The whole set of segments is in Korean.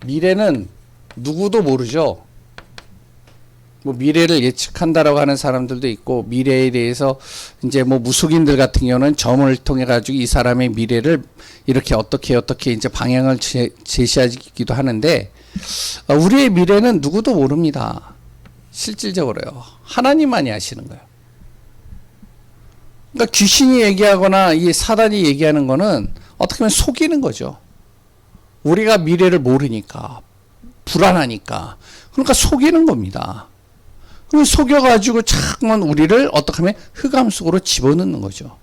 미래는 누구도 모르죠. 뭐 미래를 예측한다라고 하는 사람들도 있고, 미래에 대해서 이제 뭐 무속인들 같은 경우는 점을 통해 가지고 이 사람의 미래를 이렇게 어떻게 이제 방향을 제시하기도 하는데, 우리의 미래는 누구도 모릅니다. 실질적으로요. 하나님만이 아시는 거예요. 그러니까 귀신이 얘기하거나 이 사단이 얘기하는 거는 어떻게 보면 속이는 거죠. 우리가 미래를 모르니까, 불안하니까. 그러니까 속이는 겁니다. 그럼 속여가지고 자꾸만 우리를 어떻게 하면 흑암 속으로 집어넣는 거죠.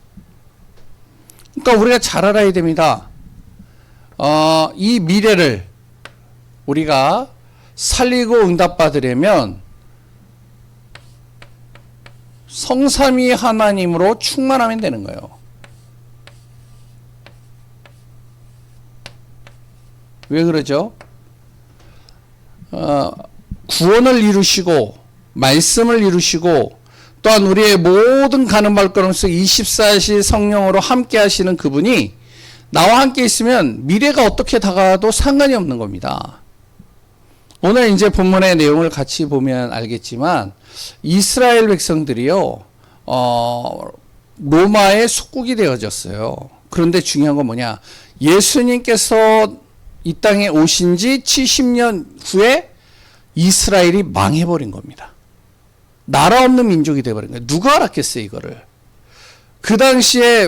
그러니까 우리가 잘 알아야 됩니다. 이 미래를 우리가 살리고 응답받으려면 성삼위 하나님으로 충만하면 되는 거예요. 왜 그러죠? 구원을 이루시고 말씀을 이루시고 또한 우리의 모든 가는 발걸음 속 24시 성령으로 함께 하시는 그분이 나와 함께 있으면 미래가 어떻게 다가와도 상관이 없는 겁니다. 오늘 이제 본문의 내용을 같이 보면 알겠지만 이스라엘 백성들이요, 로마의 속국이 되어졌어요. 그런데 중요한 건 뭐냐? 예수님께서 이 땅에 오신 지 70년 후에 이스라엘이 망해버린 겁니다. 나라 없는 민족이 되어버린 거예요. 누가 알았겠어요, 이거를? 그 당시에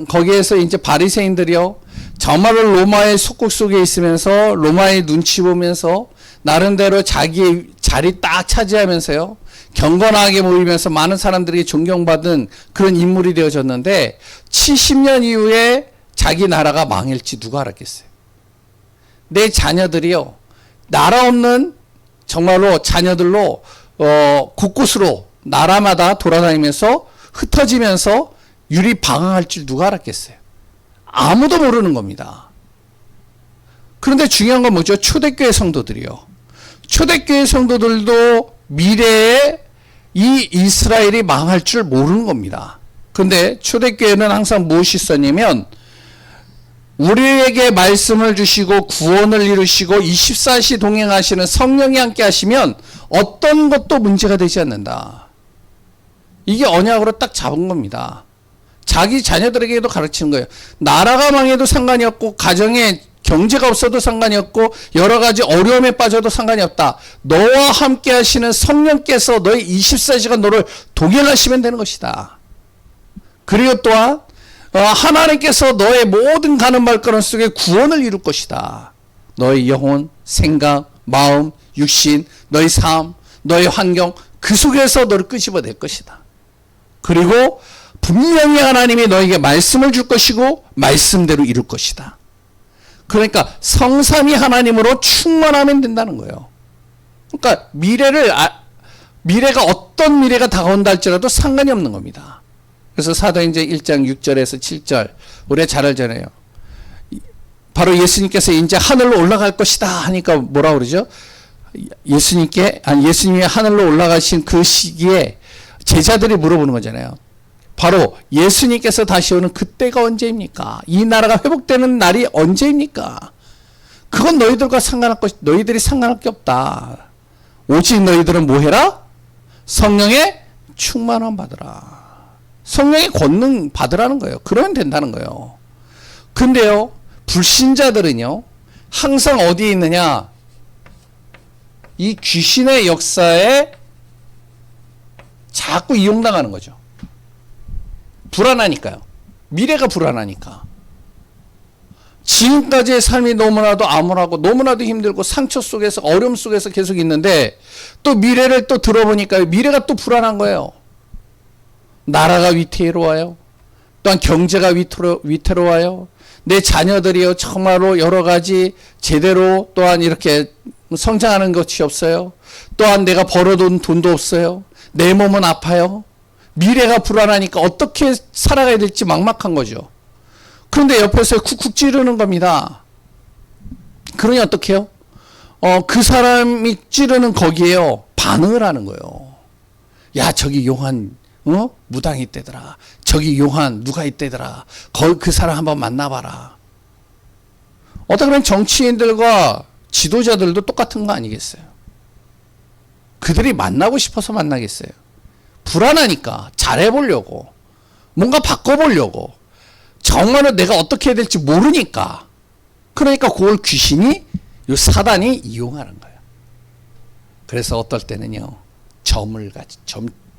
거기에서 이제 바리새인들이요, 정말로 로마의 속국 속에 있으면서 로마의 눈치 보면서 나름대로 자기의 자리 딱 차지하면서요, 경건하게 모이면서 많은 사람들에게 존경받은 그런 인물이 되어졌는데 70년 이후에 자기 나라가 망할지 누가 알았겠어요? 내 자녀들이요, 나라 없는 정말로 자녀들로 곳곳으로 나라마다 돌아다니면서 흩어지면서 유리방황할 줄 누가 알았겠어요? 아무도 모르는 겁니다. 그런데 중요한 건 뭐죠? 초대교회 성도들이요. 초대교회 성도들도 미래에 이 이스라엘이 망할 줄 모르는 겁니다. 그런데 초대교회는 항상 무엇이 있었냐면 우리에게 말씀을 주시고 구원을 이루시고 24시 동행하시는 성령이 함께 하시면 어떤 것도 문제가 되지 않는다. 이게 언약으로 딱 잡은 겁니다. 자기 자녀들에게도 가르치는 거예요. 나라가 망해도 상관이 없고 가정에 경제가 없어도 상관이 없고 여러 가지 어려움에 빠져도 상관이 없다. 너와 함께 하시는 성령께서 너의 24시간 너를 동행하시면 되는 것이다. 그리고 또한 하나님께서 너의 모든 가는 발걸음 속에 구원을 이룰 것이다. 너의 영혼, 생각, 마음, 육신, 너의 삶, 너의 환경 그 속에서 너를 끄집어낼 것이다. 그리고 분명히 하나님이 너에게 말씀을 줄 것이고 말씀대로 이룰 것이다. 그러니까 성삼위 하나님으로 충만하면 된다는 거예요. 그러니까 미래가 어떤 미래가 다가온다 할지라도 상관이 없는 겁니다. 그래서 사도행전 1장 6절에서 7절 우리가 잘 알잖아요. 바로 예수님께서 이제 하늘로 올라갈 것이다 하니까 뭐라 그러죠? 예수님이 하늘로 올라가신 그 시기에 제자들이 물어보는 거잖아요. 바로 예수님께서 다시 오는 그때가 언제입니까? 이 나라가 회복되는 날이 언제입니까? 그건 너희들이 상관할 게 없다. 오직 너희들은 뭐 해라? 성령의 충만함 받으라. 성령의 권능 받으라는 거예요. 그러면 된다는 거예요. 근데요, 불신자들은요, 항상 어디에 있느냐? 이 귀신의 역사에 자꾸 이용당하는 거죠. 불안하니까요. 미래가 불안하니까. 지금까지의 삶이 너무나도 암울하고 너무나도 힘들고 상처 속에서 어려움 속에서 계속 있는데 또 미래를 또 들어보니까 미래가 또 불안한 거예요. 나라가 위태로워요. 또한 경제가 위태로워요. 내 자녀들이요, 정말로 여러 가지 제대로 또한 이렇게 성장하는 것이 없어요. 또한 내가 벌어둔 돈도 없어요. 내 몸은 아파요. 미래가 불안하니까 어떻게 살아가야 될지 막막한 거죠. 그런데 옆에서 쿡쿡 찌르는 겁니다. 그러니 어떻게 해요? 그 사람이 찌르는 거기에요, 반응을 하는 거예요. 야, 저기 요한 무당이 있대더라. 저기 요한 누가 있대더라. 그 사람 한번 만나봐라. 어떻게 보면 정치인들과 지도자들도 똑같은 거 아니겠어요? 그들이 만나고 싶어서 만나겠어요? 불안하니까 잘해보려고 뭔가 바꿔보려고 정말로 내가 어떻게 해야 될지 모르니까 그러니까 그걸 귀신이 요 사단이 이용하는 거예요. 그래서 어떨 때는요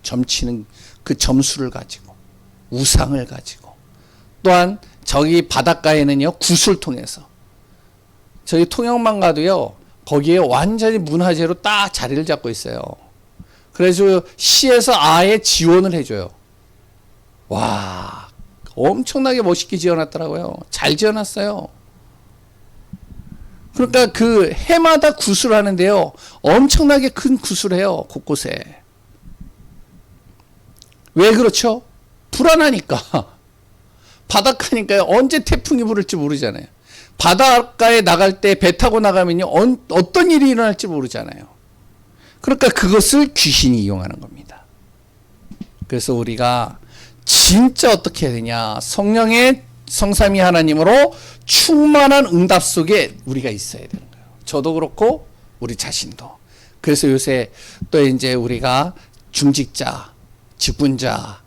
점치는 그 점수를 가지고 우상을 가지고 또한 저기 바닷가에는요 굿을 통해서 저희 통영만 가도요 거기에 완전히 문화재로 딱 자리를 잡고 있어요. 그래서 시에서 아예 지원을 해줘요. 와 엄청나게 멋있게 지어놨더라고요. 잘 지어놨어요. 그러니까 그 해마다 굿을 하는데요 엄청나게 큰 굿을 해요. 곳곳에. 왜 그렇죠? 불안하니까. 바닷가니까요 언제 태풍이 불을지 모르잖아요. 바닷가에 나갈 때 배 타고 나가면요 어떤 일이 일어날지 모르잖아요. 그러니까 그것을 귀신이 이용하는 겁니다. 그래서 우리가 진짜 어떻게 해야 되냐 성령의 성삼위 하나님으로 충만한 응답 속에 우리가 있어야 되는 거예요. 저도 그렇고 우리 자신도. 그래서 요새 또 이제 우리가 중직자 직분자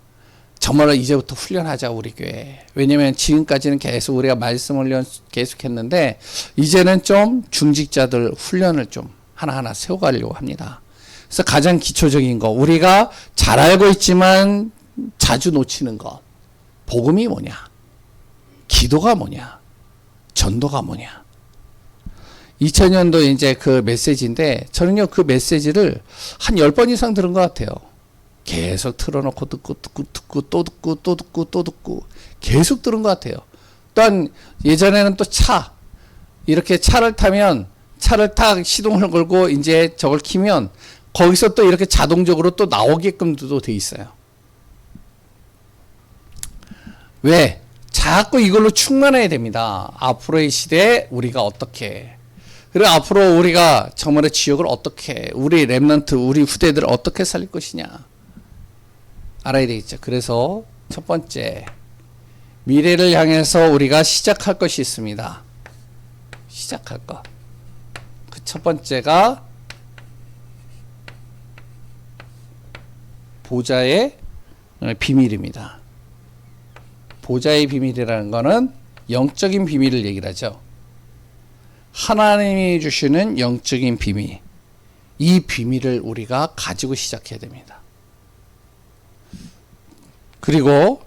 정말로 이제부터 훈련하자 우리 교회. 왜냐면 지금까지는 계속 우리가 말씀 훈련 계속했는데 이제는 좀 중직자들 훈련을 좀 하나하나 세워가려고 합니다. 그래서 가장 기초적인 거 우리가 잘 알고 있지만 자주 놓치는 것 복음이 뭐냐 기도가 뭐냐 전도가 뭐냐 2000년도 이제 그 메시지인데 저는요 그 메시지를 한 10번 이상 들은 것 같아요. 계속 틀어놓고 듣고 또 듣고 계속 들은 것 같아요. 또한 예전에는 또 이렇게 차를 타면 차를 딱 시동을 걸고 이제 저걸 키면 거기서 또 이렇게 자동적으로 또 나오게끔도 돼 있어요. 왜? 자꾸 이걸로 충만해야 됩니다. 앞으로의 시대에 우리가 어떻게 그리고 앞으로 우리가 정말의 지역을 어떻게 우리 랩런트 우리 후대들을 어떻게 살릴 것이냐 알아야 되겠죠. 그래서 첫 번째 미래를 향해서 우리가 시작할 것이 있습니다. 시작할 것. 그 첫 번째가 보좌의 비밀입니다. 보좌의 비밀이라는 것은 영적인 비밀을 얘기를 하죠. 하나님이 주시는 영적인 비밀. 이 비밀을 우리가 가지고 시작해야 됩니다. 그리고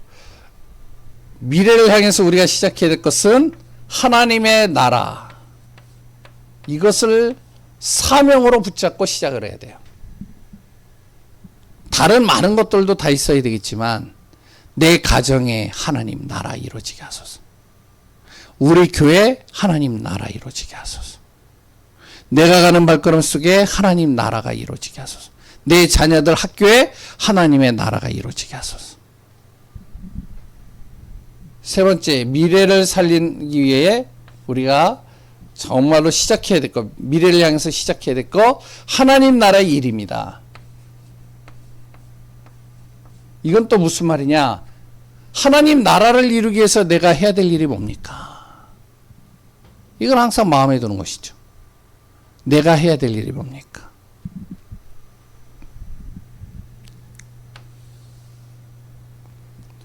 미래를 향해서 우리가 시작해야 될 것은 하나님의 나라. 이것을 사명으로 붙잡고 시작을 해야 돼요. 다른 많은 것들도 다 있어야 되겠지만 내 가정에 하나님 나라 이루어지게 하소서. 우리 교회 하나님 나라 이루어지게 하소서. 내가 가는 발걸음 속에 하나님 나라가 이루어지게 하소서. 내 자녀들 학교에 하나님의 나라가 이루어지게 하소서. 세 번째, 미래를 살리기 위해 우리가 정말로 시작해야 될 것, 미래를 향해서 시작해야 될 것, 하나님 나라의 일입니다. 이건 또 무슨 말이냐? 하나님 나라를 이루기 위해서 내가 해야 될 일이 뭡니까? 이건 항상 마음에 드는 것이죠. 내가 해야 될 일이 뭡니까?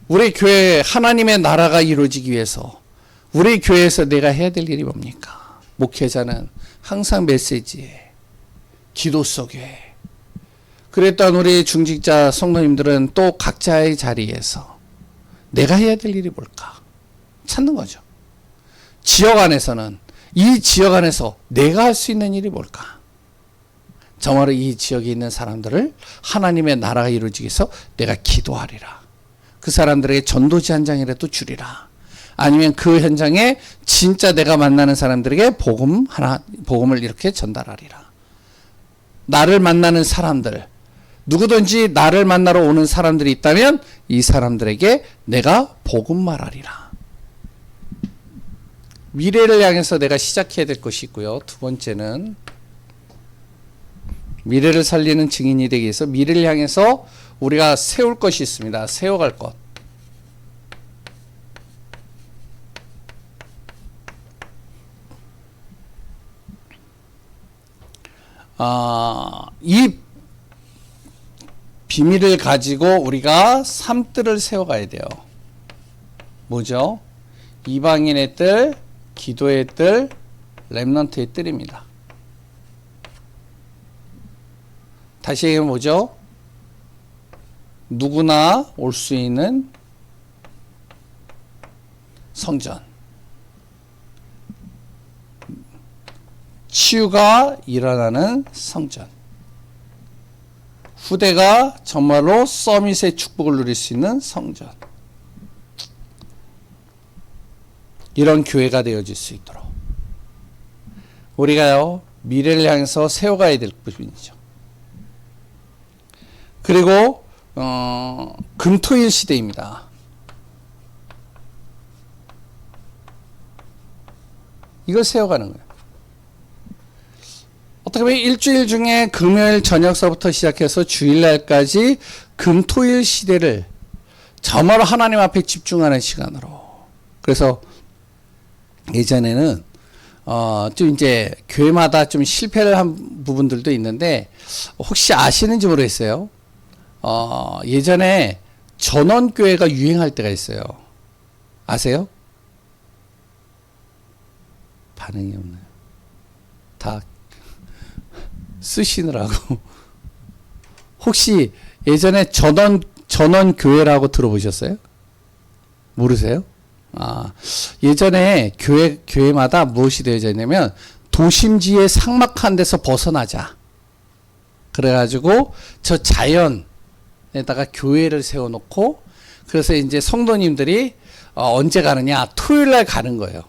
우리 교회에 하나님의 나라가 이루어지기 위해서 우리 교회에서 내가 해야 될 일이 뭡니까? 목회자는 항상 메시지에 기도 속에 그랬던 우리 중직자 성도님들은 또 각자의 자리에서 내가 해야 될 일이 뭘까? 찾는 거죠. 지역 안에서는 이 지역 안에서 내가 할 수 있는 일이 뭘까? 정말로 이 지역에 있는 사람들을 하나님의 나라가 이루어지기 위해서 내가 기도하리라. 그 사람들에게 전도지 한 장이라도 주리라. 아니면 그 현장에 진짜 내가 만나는 사람들에게 복음을 이렇게 전달하리라. 나를 만나는 사람들, 누구든지 나를 만나러 오는 사람들이 있다면 이 사람들에게 내가 복음 말하리라. 미래를 향해서 내가 시작해야 될 것이 있고요. 두 번째는 미래를 살리는 증인이 되기 위해서 미래를 향해서 우리가 세울 것이 있습니다. 세워갈 것. 이 비밀을 가지고 우리가 삶들을 세워가야 돼요. 뭐죠? 이방인의 뜰, 기도의 뜰, 렘넌트의 뜰입니다. 다시 얘기하면 뭐죠? 누구나 올 수 있는 성전. 치유가 일어나는 성전. 후대가 정말로 서밋의 축복을 누릴 수 있는 성전. 이런 교회가 되어질 수 있도록 우리가요 미래를 향해서 세워가야 될 부분이죠. 그리고 금토일 시대입니다. 이걸 세워가는 거예요. 어떻게 보면 일주일 중에 금요일 저녁서부터 시작해서 주일날까지 금토일 시대를 정말로 하나님 앞에 집중하는 시간으로. 그래서 예전에는 좀 이제 교회마다 좀 실패를 한 부분들도 있는데 혹시 아시는지 모르겠어요. 예전에 전원교회가 유행할 때가 있어요. 아세요? 반응이 없나요? 다 쓰시느라고. 혹시 예전에 전원교회라고 들어보셨어요? 모르세요? 예전에 교회마다 무엇이 되어져 있냐면 도심지의 삭막한 데서 벗어나자. 그래가지고 저 자연에다가 교회를 세워놓고 그래서 이제 성도님들이 언제 가느냐? 토요일날 가는 거예요.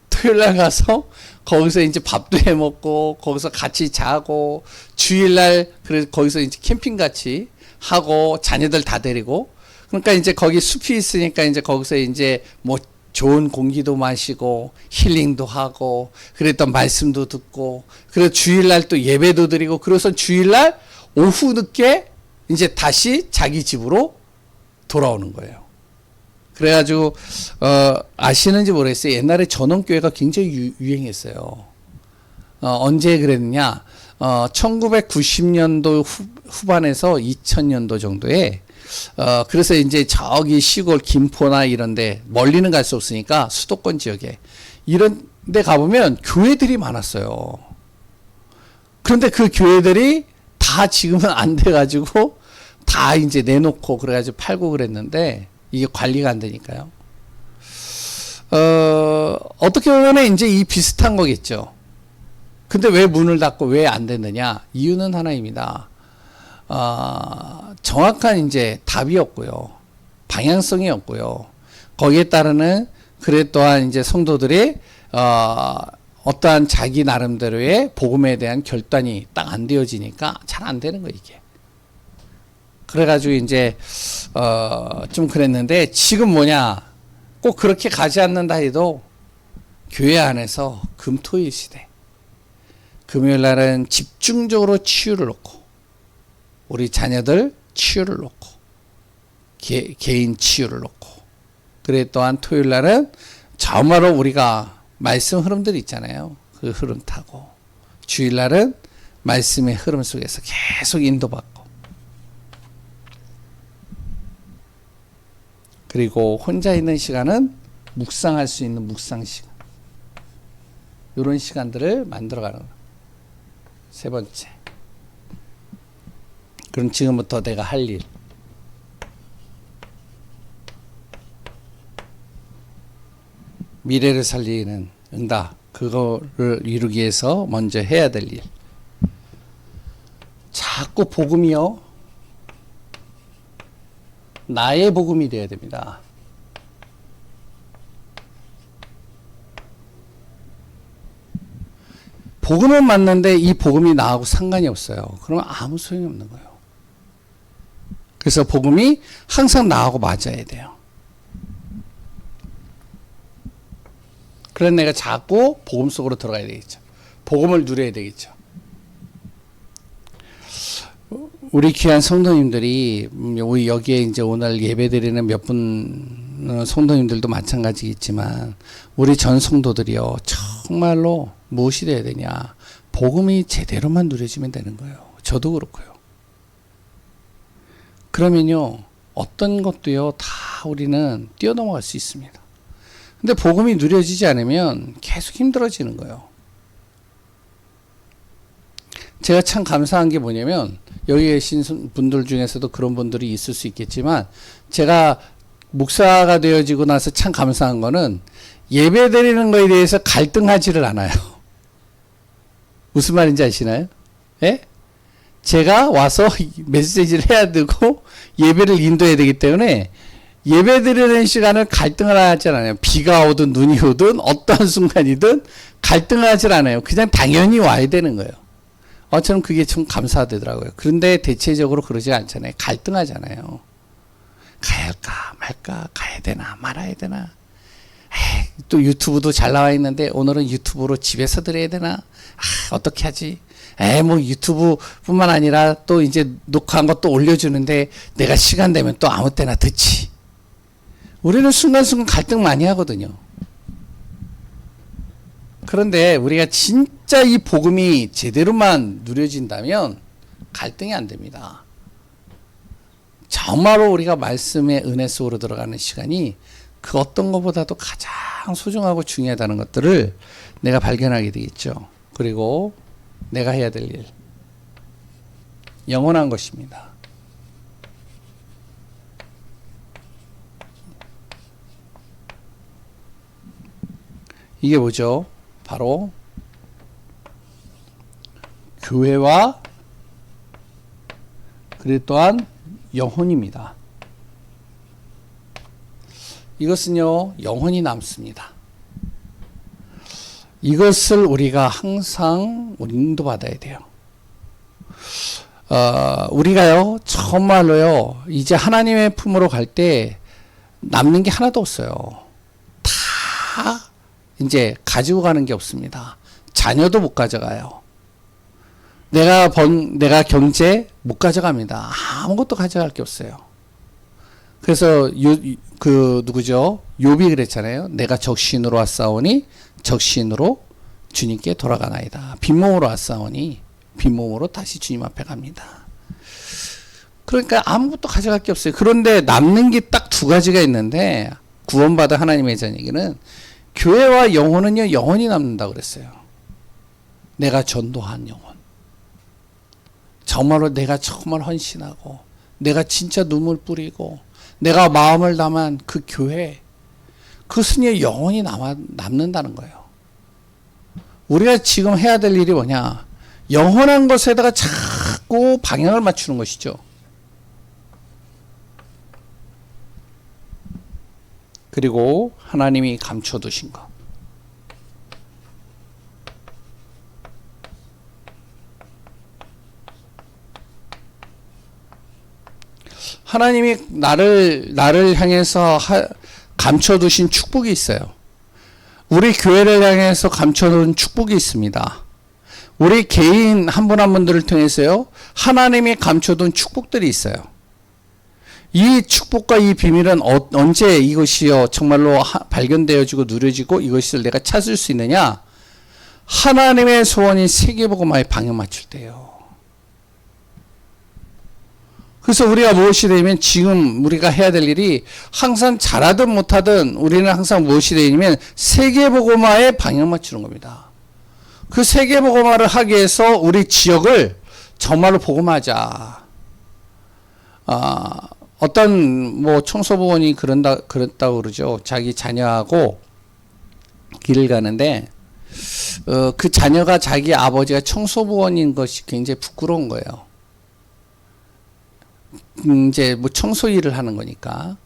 토요일날 가서 거기서 이제 밥도 해 먹고 거기서 같이 자고 주일날 그래서 거기서 이제 캠핑 같이 하고 자녀들 다 데리고 그러니까 이제 거기 숲이 있으니까 이제 거기서 이제 뭐 좋은 공기도 마시고 힐링도 하고 그랬던 말씀도 듣고 그래서 주일날 또 예배도 드리고 그래서 주일날 오후 늦게 이제 다시 자기 집으로 돌아오는 거예요. 그래가지고 아시는지 모르겠어요. 옛날에 전원교회가 굉장히 유행했어요. 언제 그랬느냐? 1990년도 후반에서 2000년도 정도에 그래서 이제 저기 시골 김포나 이런데 멀리는 갈 수 없으니까 수도권 지역에 이런데 가보면 교회들이 많았어요. 그런데 그 교회들이 다 지금은 안 돼가지고 다 이제 내놓고 그래가지고 팔고 그랬는데. 이게 관리가 안 되니까요. 어떻게 보면 이제 이 비슷한 거겠죠. 근데 왜 문을 닫고 왜 안 됐느냐? 이유는 하나입니다. 정확한 이제 답이 없고요. 방향성이 없고요. 거기에 따르는 그래 또한 이제 성도들이 어떠한 자기 나름대로의 복음에 대한 결단이 딱 안 되어지니까 잘 안 되는 거예요, 이게. 그래가지고 이제 좀 그랬는데 지금 뭐냐 꼭 그렇게 가지 않는다 해도 교회 안에서 금토일 시대 금요일 날은 집중적으로 치유를 놓고 우리 자녀들 치유를 놓고 개인 치유를 놓고 그래 또한 토요일 날은 정말로 우리가 말씀 흐름들이 있잖아요. 그 흐름 타고 주일 날은 말씀의 흐름 속에서 계속 인도받고 그리고 혼자 있는 시간은 묵상할 수 있는 묵상 시간. 이런 시간들을 만들어가는 거예요. 세 번째. 그럼 지금부터 내가 할 일. 미래를 살리는 응답. 그거를 이루기 위해서 먼저 해야 될 일. 자꾸 복음이요. 나의 복음이 되어야 됩니다. 복음은 맞는데 이 복음이 나하고 상관이 없어요. 그러면 아무 소용이 없는 거예요. 그래서 복음이 항상 나하고 맞아야 돼요. 그래서 내가 자꾸 복음 속으로 들어가야 되겠죠. 복음을 누려야 되겠죠. 우리 귀한 성도님들이 우리 여기에 이제 오늘 예배드리는 몇 분 성도님들도 마찬가지겠지만 우리 전 성도들이요 정말로 무엇이 돼야 되냐 복음이 제대로만 누려지면 되는 거예요. 저도 그렇고요. 그러면요, 어떤 것도요, 다 우리는 뛰어넘어갈 수 있습니다. 근데 복음이 누려지지 않으면 계속 힘들어지는 거예요. 제가 참 감사한 게 뭐냐면, 여기 계신 분들 중에서도 그런 분들이 있을 수 있겠지만, 제가 목사가 되어지고 나서 참 감사한 거는 예배 드리는 거에 대해서 갈등하지를 않아요. 무슨 말인지 아시나요? 예? 제가 와서 메시지를 해야 되고 예배를 인도해야 되기 때문에 예배 드리는 시간을 갈등을 하지 않아요. 비가 오든 눈이 오든 어떠한 순간이든 갈등을 하지 않아요. 그냥 당연히 와야 되는 거예요. 저는 그게 좀 감사하더라고요. 그런데 대체적으로 그러지 않잖아요. 갈등하잖아요. 가야 할까 말까, 가야 되나 말아야 되나. 또 유튜브도 잘 나와 있는데 오늘은 유튜브로 집에서 드려야 되나? 어떻게 하지? 뭐 유튜브뿐만 아니라 또 이제 녹화한 것도 올려주는데 내가 시간 되면 또 아무 때나 듣지. 우리는 순간순간 갈등 많이 하거든요. 그런데 우리가 진짜 이 복음이 제대로만 누려진다면 갈등이 안 됩니다. 정말로 우리가 말씀의 은혜 속으로 들어가는 시간이 그 어떤 것보다도 가장 소중하고 중요하다는 것들을 내가 발견하게 되겠죠. 그리고 내가 해야 될 일, 영원한 것입니다. 이게 뭐죠? 바로 교회와 그리고 또한 영혼입니다. 이것은요, 영혼이 남습니다. 이것을 우리가 항상 인도받아야 돼요. 우리가요, 정말로요, 이제 하나님의 품으로 갈 때 남는 게 하나도 없어요. 다 이제 가지고 가는 게 없습니다. 자녀도 못 가져가요. 내가 경제 못 가져갑니다. 아무것도 가져갈 게 없어요. 그래서 누구죠? 욥이 그랬잖아요. 내가 적신으로 왔사오니 적신으로 주님께 돌아가나이다. 빈몸으로 왔사오니 빈몸으로 다시 주님 앞에 갑니다. 그러니까 아무것도 가져갈 게 없어요. 그런데 남는 게 딱 두 가지가 있는데, 구원받은 하나님의 자녀에게는 교회와 영혼은요, 영혼이 남는다고 그랬어요. 내가 전도한 영혼. 정말로 내가 정말 헌신하고, 내가 진짜 눈물 뿌리고, 내가 마음을 담은 그 교회, 그것은 영혼이 남는다는 거예요. 우리가 지금 해야 될 일이 뭐냐? 영원한 것에다가 자꾸 방향을 맞추는 것이죠. 그리고 하나님이 감춰두신 것. 하나님이 나를 향해서 감춰두신 축복이 있어요. 우리 교회를 향해서 감춰둔 축복이 있습니다. 우리 개인 한 분 한 분들을 통해서요, 하나님이 감춰둔 축복들이 있어요. 이 축복과 이 비밀은 언제 이것이요 정말로 발견되어지고 누려지고 이것을 내가 찾을 수 있느냐? 하나님의 소원인 세계복음화에 방향 맞출 때요. 그래서 우리가 무엇이 되면, 지금 우리가 해야 될 일이 항상 잘하든 못하든 우리는 항상 무엇이 되냐면 세계복음화에 방향 맞추는 겁니다. 그 세계복음화를 하기 위해서 우리 지역을 정말로 복음하자. 어떤 청소부원이 그랬다고 그러죠. 자기 자녀하고 길을 가는데 그 자녀가 자기 아버지가 청소부원인 것이 굉장히 부끄러운 거예요. 이제 청소 일을 하는 거니까.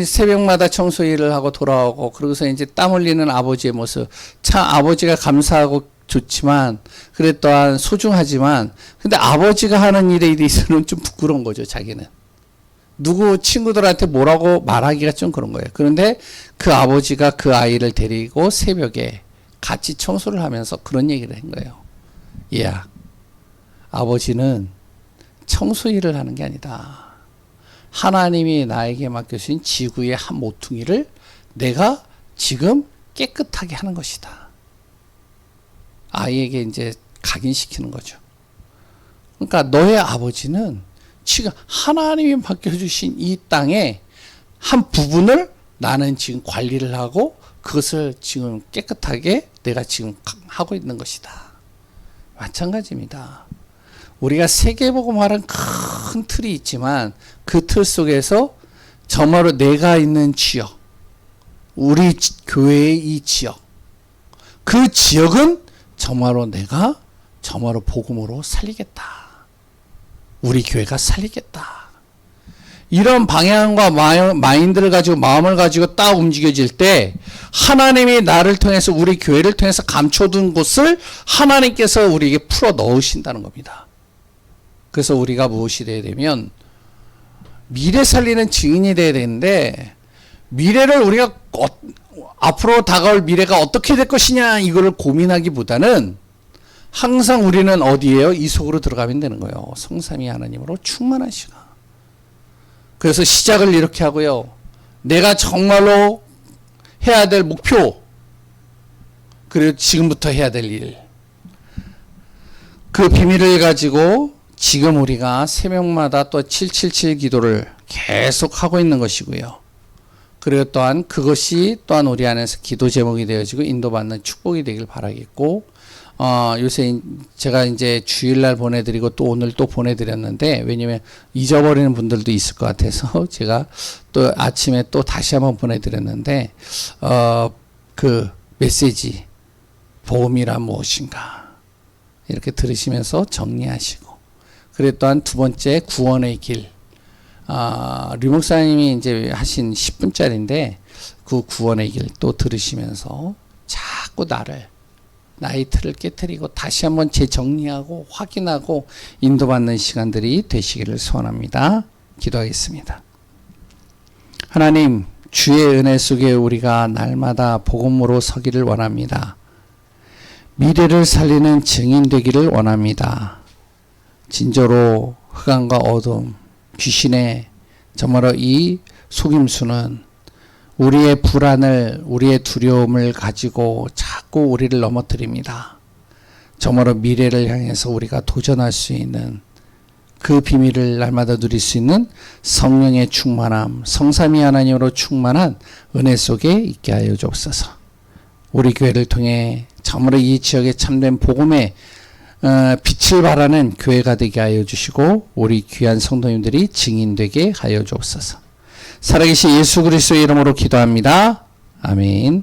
새벽마다 청소 일을 하고 돌아오고, 그러고서 이제 땀 흘리는 아버지의 모습. 참 아버지가 감사하고 좋지만, 그래 또한 소중하지만, 근데 아버지가 하는 일에 대해서는 좀 부끄러운 거죠, 자기는. 누구 친구들한테 뭐라고 말하기가 좀 그런 거예요. 그런데 그 아버지가 그 아이를 데리고 새벽에 같이 청소를 하면서 그런 얘기를 한 거예요. 얘야, 아버지는 청소 일을 하는 게 아니다. 하나님이 나에게 맡겨주신 지구의 한 모퉁이를 내가 지금 깨끗하게 하는 것이다. 아이에게 이제 각인시키는 거죠. 그러니까 너의 아버지는 지금 하나님이 맡겨주신 이 땅의 한 부분을 나는 지금 관리를 하고 그것을 지금 깨끗하게 내가 지금 하고 있는 것이다. 마찬가지입니다. 우리가 세계복음화라는 큰 틀이 있지만 그 틀 속에서 정말로 내가 있는 지역, 우리 교회의 이 지역, 그 지역은 정말로 내가 정말로 복음으로 살리겠다. 우리 교회가 살리겠다. 이런 방향과 마인드를 가지고 마음을 가지고 딱 움직여질 때 하나님이 나를 통해서 우리 교회를 통해서 감춰둔 곳을 하나님께서 우리에게 풀어 넣으신다는 겁니다. 그래서 우리가 무엇이 되어야 되면 미래 살리는 증인이 되어야 되는데 미래를 우리가 앞으로 다가올 미래가 어떻게 될 것이냐 이거를 고민하기보다는 항상 우리는 어디에요? 이 속으로 들어가면 되는 거예요. 성삼위 하나님으로 충만한 시간. 그래서 시작을 이렇게 하고요. 내가 정말로 해야 될 목표, 그리고 지금부터 해야 될 일. 그 비밀을 가지고 지금 우리가 새벽마다 또 777 기도를 계속 하고 있는 것이고요. 그리고 또한 그것이 또한 우리 안에서 기도 제목이 되어지고 인도받는 축복이 되길 바라겠고, 요새 제가 이제 주일날 보내드리고 또 오늘 또 보내드렸는데, 왜냐면 잊어버리는 분들도 있을 것 같아서 제가 또 아침에 또 다시 한번 보내드렸는데, 그 메시지, 복음이란 무엇인가, 이렇게 들으시면서 정리하시고, 그리고 또한 두 번째 구원의 길, 류 목사님이 이제 하신 10분짜리인데, 그 구원의 길 또 들으시면서 자꾸 나의 틀을 깨트리고 다시 한번 재정리하고 확인하고 인도받는 시간들이 되시기를 소원합니다. 기도하겠습니다. 하나님, 주의 은혜 속에 우리가 날마다 복음으로 서기를 원합니다. 미래를 살리는 증인 되기를 원합니다. 진저로 흑암과 어둠, 귀신의 정말로 이 속임수는 우리의 불안을, 우리의 두려움을 가지고 자꾸 우리를 넘어뜨립니다. 정말로 미래를 향해서 우리가 도전할 수 있는 그 비밀을 날마다 누릴 수 있는 성령의 충만함, 성삼위 하나님으로 충만한 은혜 속에 있게 하여 주옵소서. 우리 교회를 통해 정말로 이 지역에 참된 복음의 빛을 발하는 교회가 되게 하여 주시고 우리 귀한 성도님들이 증인되게 하여 주옵소서. 살아계신 예수 그리스도의 이름으로 기도합니다. 아멘.